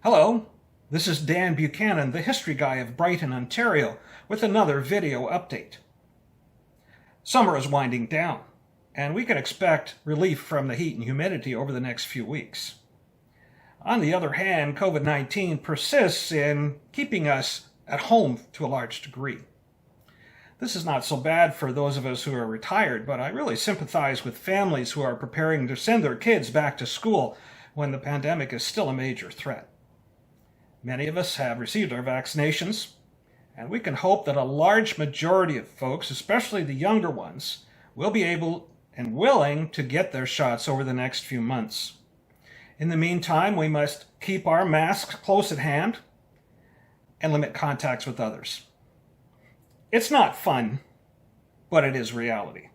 Hello, this is Dan Buchanan, the History Guy of Brighton, Ontario, with another video update. Summer is winding down, and we can expect relief from the heat and humidity over the next few weeks. On the other hand, COVID-19 persists in keeping us at home to a large degree. This is not so bad for those of us who are retired, but I really sympathize with families who are preparing to send their kids back to school when the pandemic is still a major threat. Many of us have received our vaccinations, and we can hope that a large majority of folks, especially the younger ones, will be able and willing to get their shots over the next few months. In the meantime, we must keep our masks close at hand and limit contacts with others. It's not fun, but it is reality.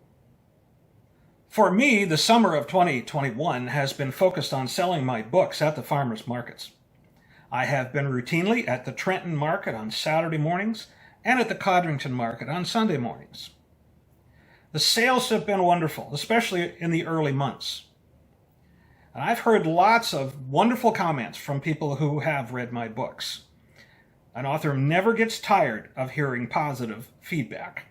For me, the summer of 2021 has been focused on selling my books at the farmers markets. I have been routinely at the Trenton Market on Saturday mornings and at the Codrington Market on Sunday mornings. The sales have been wonderful, especially in the early months. And I've heard lots of wonderful comments from people who have read my books. An author never gets tired of hearing positive feedback.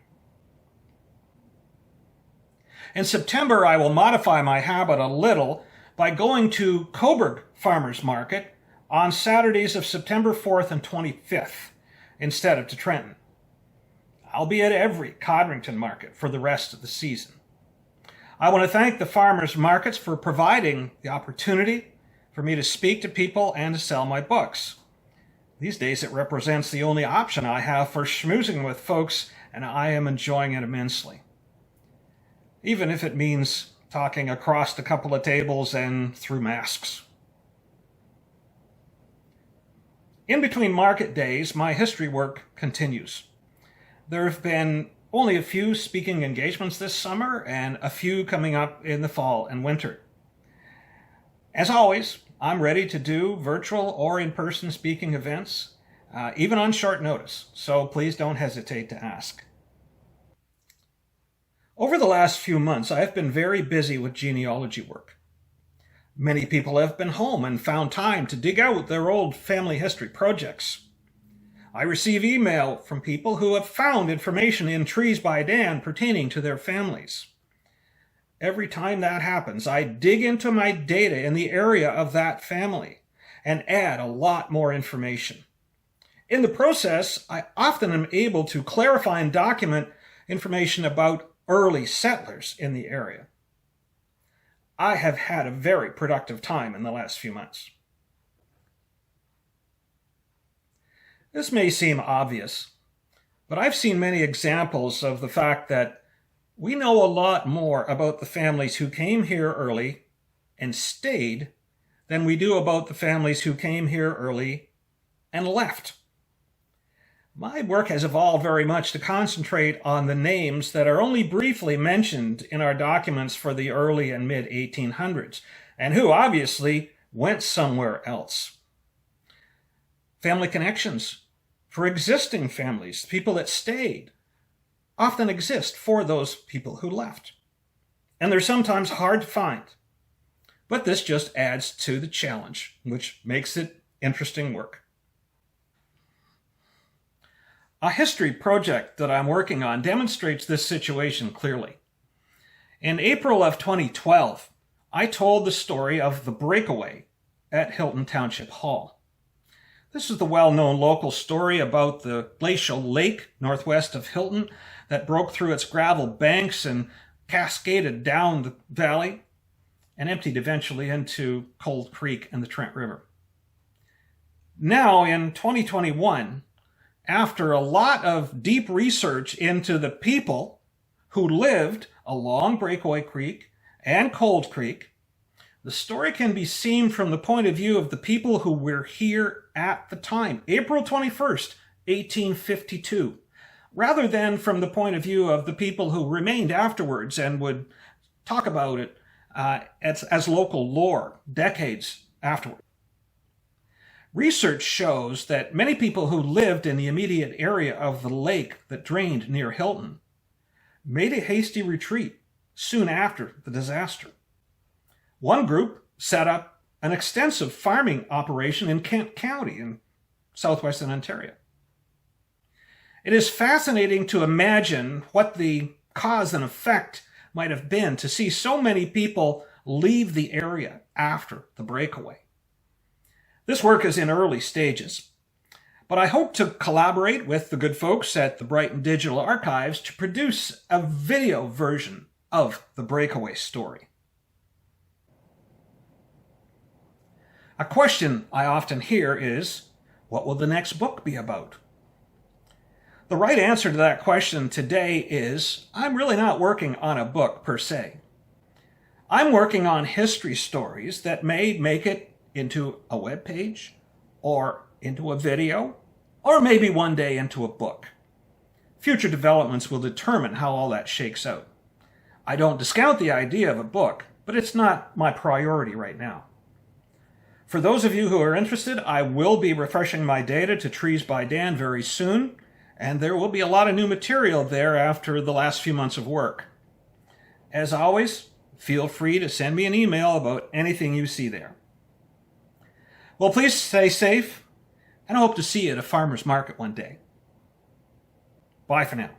In September, I will modify my habit a little by going to Coburg Farmers Market on Saturdays of September 4th and 25th instead of to Trenton. I'll be at every Codrington Market for the rest of the season. I want to thank the farmers markets for providing the opportunity for me to speak to people and to sell my books. These days it represents the only option I have for schmoozing with folks, and I am enjoying it immensely. Even if it means talking across a couple of tables and through masks. In between market days, my history work continues. There have been only a few speaking engagements this summer and a few coming up in the fall and winter. As always, I'm ready to do virtual or in-person speaking events, even on short notice, so please don't hesitate to ask. Over the last few months, I have been very busy with genealogy work. Many people have been home and found time to dig out their old family history projects. I receive email from people who have found information in Trees by Dan pertaining to their families. Every time that happens, I dig into my data in the area of that family and add a lot more information. In the process, I often am able to clarify and document information about early settlers in the area. I have had a very productive time in the last few months. This may seem obvious, but I've seen many examples of the fact that we know a lot more about the families who came here early and stayed than we do about the families who came here early and left. My work has evolved very much to concentrate on the names that are only briefly mentioned in our documents for the early and mid-1800s, and who obviously went somewhere else. Family connections for existing families, people that stayed, often exist for those people who left. And they're sometimes hard to find. But this just adds to the challenge, which makes it interesting work. A history project that I'm working on demonstrates this situation clearly. In April of 2012, I told the story of the breakaway at Hilton Township Hall. This is the well-known local story about the glacial lake northwest of Hilton that broke through its gravel banks and cascaded down the valley and emptied eventually into Cold Creek and the Trent River. Now, in 2021, after a lot of deep research into the people who lived along Breakaway Creek and Cold Creek, the story can be seen from the point of view of the people who were here at the time, April 21st, 1852, rather than from the point of view of the people who remained afterwards and would talk about it as local lore decades afterward. Research shows that many people who lived in the immediate area of the lake that drained near Hilton made a hasty retreat soon after the disaster. One group set up an extensive farming operation in Kent County in southwestern Ontario. It is fascinating to imagine what the cause and effect might have been to see so many people leave the area after the breakaway. This work is in early stages, but I hope to collaborate with the good folks at the Brighton Digital Archives to produce a video version of the breakaway story. A question I often hear is, what will the next book be about? The right answer to that question today is, I'm really not working on a book per se. I'm working on history stories that may make it into a web page, or into a video, or maybe one day into a book. Future developments will determine how all that shakes out. I don't discount the idea of a book, but it's not my priority right now. For those of you who are interested, I will be refreshing my data to Trees by Dan very soon, and there will be a lot of new material there after the last few months of work. As always, feel free to send me an email about anything you see there. Well, please stay safe, and I hope to see you at a farmer's market one day. Bye for now.